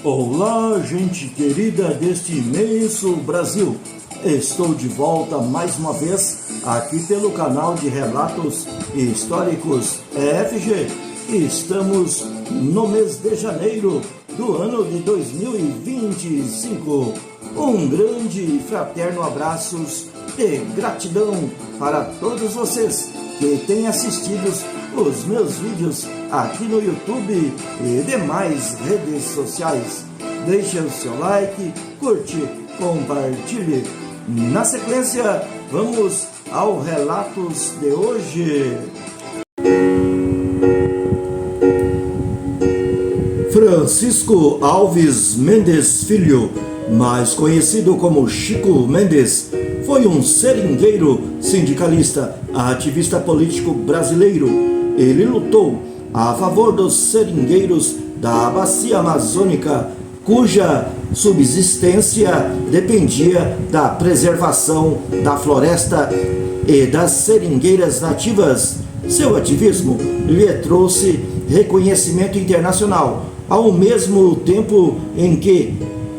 Olá, gente querida deste imenso Brasil. Estou de volta mais uma vez aqui pelo canal de Relatos Históricos EFG. Estamos no mês de janeiro do ano de 2025. Um grande e fraterno abraço de gratidão para todos vocês que têm assistido os meus vídeos aqui no YouTube e demais redes sociais. Deixe o seu like, curte, compartilhe. Na sequência, vamos ao Relatos de hoje. Francisco Alves Mendes Filho, mais conhecido como Chico Mendes, foi um seringueiro, sindicalista, ativista político brasileiro. Ele lutou a favor dos seringueiros da Bacia Amazônica, cuja subsistência dependia da preservação da floresta e das seringueiras nativas. Seu ativismo lhe trouxe reconhecimento internacional, ao mesmo tempo em que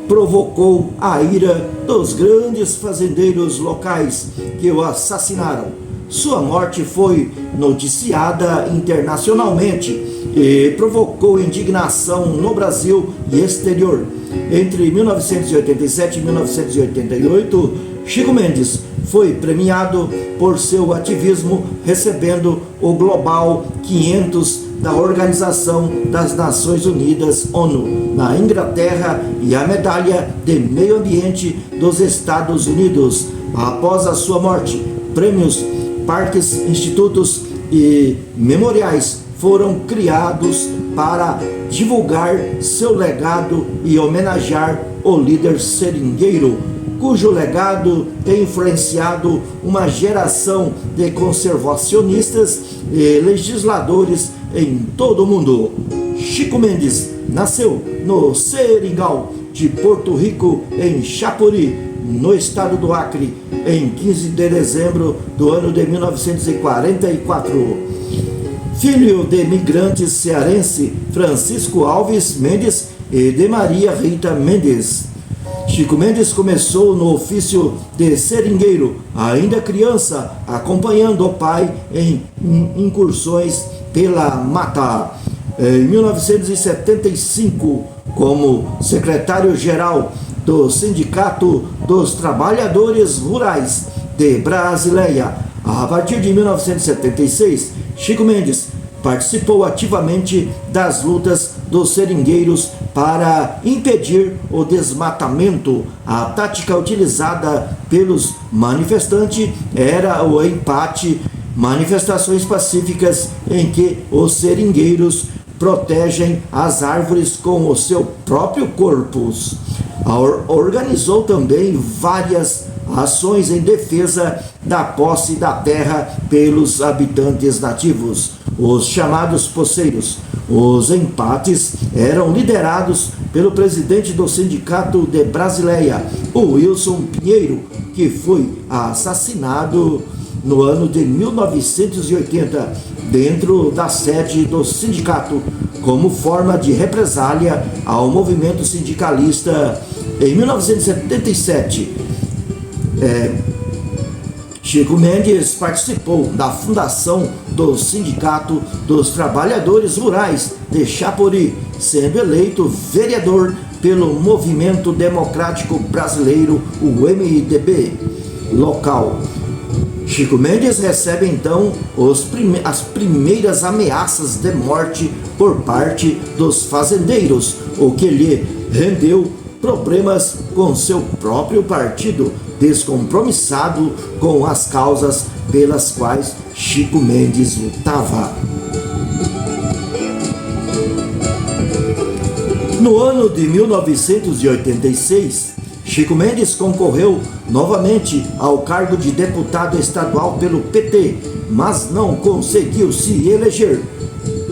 provocou a ira dos grandes fazendeiros locais que o assassinaram. Sua morte foi noticiada internacionalmente e provocou indignação no Brasil e exterior. Entre 1987 e 1988, Chico Mendes foi premiado por seu ativismo, recebendo o Global 500 da Organização das Nações Unidas, ONU, na Inglaterra, e a Medalha de Meio Ambiente dos Estados Unidos. Após a sua morte, prêmios, parques, institutos e memoriais foram criados para divulgar seu legado e homenagear o líder seringueiro, cujo legado tem influenciado uma geração de conservacionistas e legisladores em todo o mundo. Chico Mendes nasceu no Seringal de Porto Rico, em Chapuri, no estado do Acre, em 15 de dezembro do ano de 1944. Filho de imigrantes cearense Francisco Alves Mendes e de Maria Rita Mendes, Chico Mendes começou no ofício de seringueiro ainda criança, acompanhando o pai em incursões pela mata. Em 1975, como secretário-geral do Sindicato dos Trabalhadores Rurais de Brasileia. A partir de 1976, Chico Mendes participou ativamente das lutas dos seringueiros para impedir o desmatamento. A tática utilizada pelos manifestantes era o empate, manifestações pacíficas em que os seringueiros protegem as árvores com o seu próprio corpo. Organizou também várias ações em defesa da posse da terra pelos habitantes nativos, os chamados poceiros. Os empates eram liderados pelo presidente do Sindicato de Brasileia, o Wilson Pinheiro, que foi assassinado no ano de 1980, dentro da sede do sindicato, como forma de represália ao movimento sindicalista. Em 1977, Chico Mendes participou da fundação do Sindicato dos Trabalhadores Rurais de Chapuri, sendo eleito vereador pelo Movimento Democrático Brasileiro, o MDB, local. Chico Mendes recebe então as primeiras ameaças de morte por parte dos fazendeiros, o que lhe rendeu problemas com seu próprio partido, descompromissado com as causas pelas quais Chico Mendes lutava. No ano de 1986, Chico Mendes concorreu novamente ao cargo de deputado estadual pelo PT, mas não conseguiu se eleger.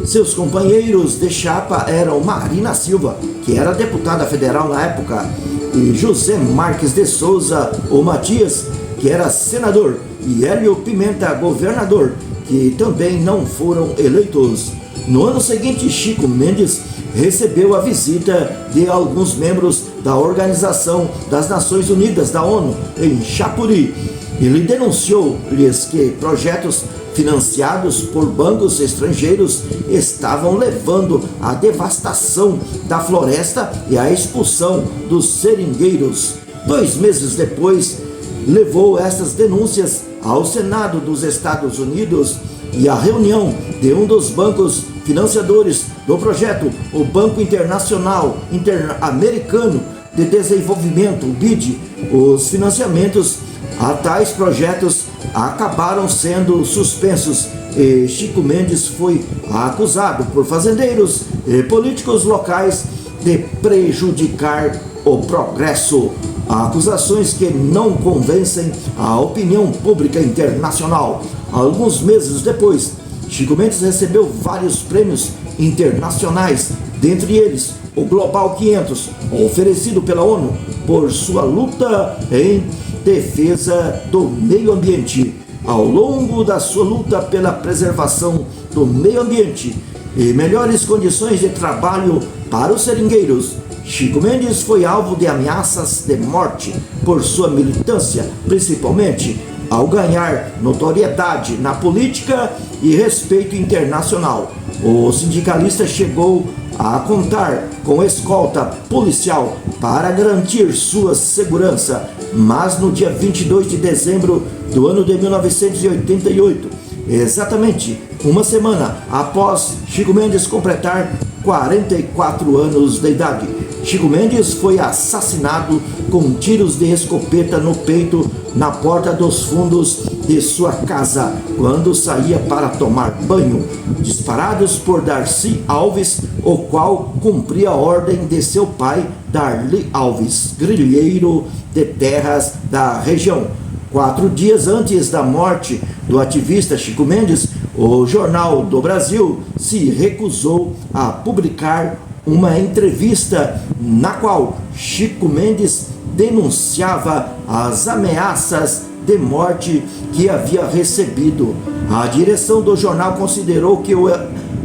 Seus companheiros de chapa eram Marina Silva, que era deputada federal na época, e José Marques de Souza, ou Matias, que era senador, e Hélio Pimenta, governador, que também não foram eleitos. No ano seguinte, Chico Mendes recebeu a visita de alguns membros da Organização das Nações Unidas, da ONU, em Chapuri. Ele denunciou-lhes que projetos financiados por bancos estrangeiros estavam levando à devastação da floresta e à expulsão dos seringueiros. 2 meses depois, levou essas denúncias ao Senado dos Estados Unidos e à reunião de um dos bancos financiadores do projeto, o Banco Internacional Interamericano de Desenvolvimento, o BID. Os financiamentos a tais projetos acabaram sendo suspensos e Chico Mendes foi acusado por fazendeiros e políticos locais de prejudicar o progresso. Acusações que não convencem a opinião pública internacional. Alguns meses depois, Chico Mendes recebeu vários prêmios internacionais, dentre eles o Global 500, oferecido pela ONU por sua luta em defesa do meio ambiente. Ao longo da sua luta pela preservação do meio ambiente e melhores condições de trabalho para os seringueiros, Chico Mendes foi alvo de ameaças de morte por sua militância, principalmente ao ganhar notoriedade na política e respeito internacional. O sindicalista chegou a contar com escolta policial para garantir sua segurança, mas no dia 22 de dezembro do ano de 1988, exatamente uma semana após Chico Mendes completar 44 anos de idade, Chico Mendes foi assassinado com tiros de escopeta no peito na porta dos fundos de sua casa quando saía para tomar banho, disparados por Darcy Alves, o qual cumpria a ordem de seu pai, Darly Alves, grileiro de terras da região. 4 dias antes da morte do ativista Chico Mendes, o Jornal do Brasil se recusou a publicar uma entrevista na qual Chico Mendes denunciava as ameaças de morte que havia recebido. A direção do jornal considerou que o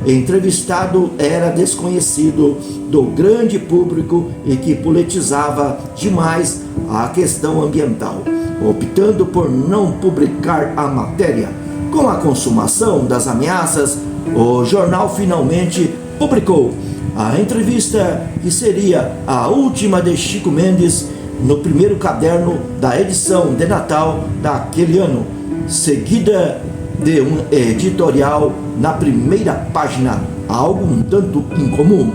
entrevistado era desconhecido do grande público e que politizava demais a questão ambiental, optando por não publicar a matéria. Com a consumação das ameaças, o jornal finalmente publicou a entrevista, que seria a última de Chico Mendes, no primeiro caderno da edição de Natal daquele ano, seguida de um editorial na primeira página, algo um tanto incomum.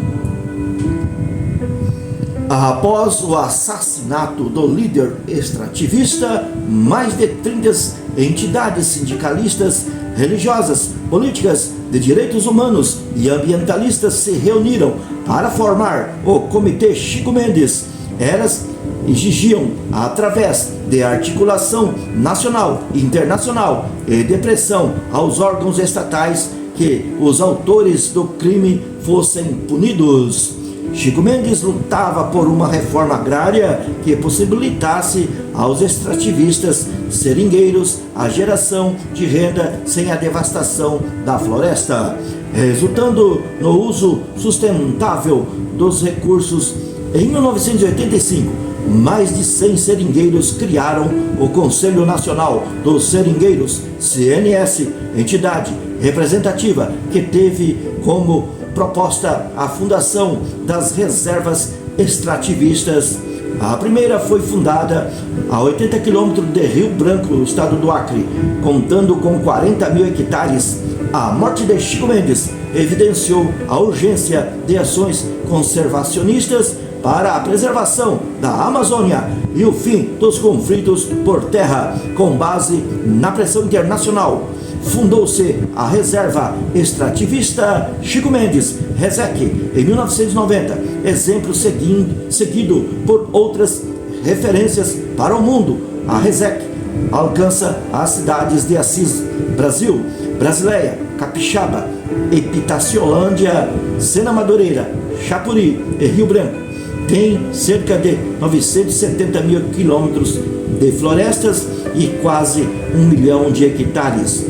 Após o assassinato do líder extrativista, mais de 30 entidades sindicalistas, religiosas, políticas, de direitos humanos e ambientalistas se reuniram para formar o Comitê Chico Mendes. Elas exigiam, através de articulação nacional e internacional e de pressão aos órgãos estatais, que os autores do crime fossem punidos. Chico Mendes lutava por uma reforma agrária que possibilitasse aos extrativistas seringueiros a geração de renda sem a devastação da floresta, resultando no uso sustentável dos recursos. Em 1985, mais de 100 seringueiros criaram o Conselho Nacional dos Seringueiros, CNS, entidade representativa que teve como proposta a fundação das reservas extrativistas. A primeira foi fundada a 80 quilômetros de Rio Branco, estado do Acre, contando com 40 mil hectares. A morte de Chico Mendes evidenciou a urgência de ações conservacionistas para a preservação da Amazônia e o fim dos conflitos por terra, com base na pressão internacional. Fundou-se a Reserva Extrativista Chico Mendes, RESEC, em 1990, exemplo seguido por outras referências para o mundo. A RESEC alcança as cidades de Assis, Brasil, Brasileia, Capixaba, Epitaciolândia, Sena Madureira, Chapuri e Rio Branco. Tem cerca de 970 mil quilômetros de florestas e quase 1 milhão de hectares.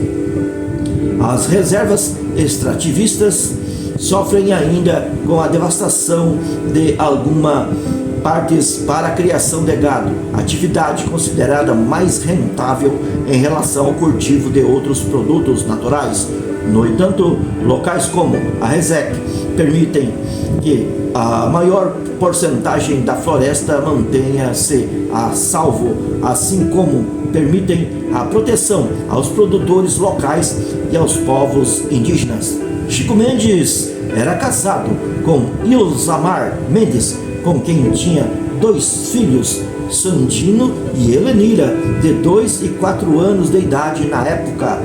As reservas extrativistas sofrem ainda com a devastação de algumas partes para a criação de gado, atividade considerada mais rentável em relação ao cultivo de outros produtos naturais. No entanto, locais como a RESEC permitem que a maior porcentagem da floresta mantenha-se a salvo, assim como permitem a proteção aos produtores locais e aos povos indígenas. Chico Mendes era casado com Ilzamar Mendes, com quem tinha 2 filhos, Santino e Helenira, de 2 e 4 anos de idade na época,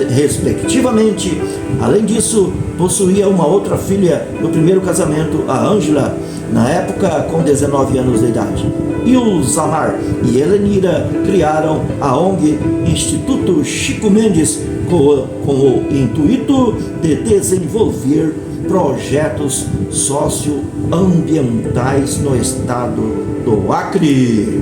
respectivamente. Além disso, possuía uma outra filha do primeiro casamento, a Ângela, na época com 19 anos de idade. Ilzamar e Helenira criaram a ONG Instituto Chico Mendes com o intuito de desenvolver projetos socioambientais no estado do Acre.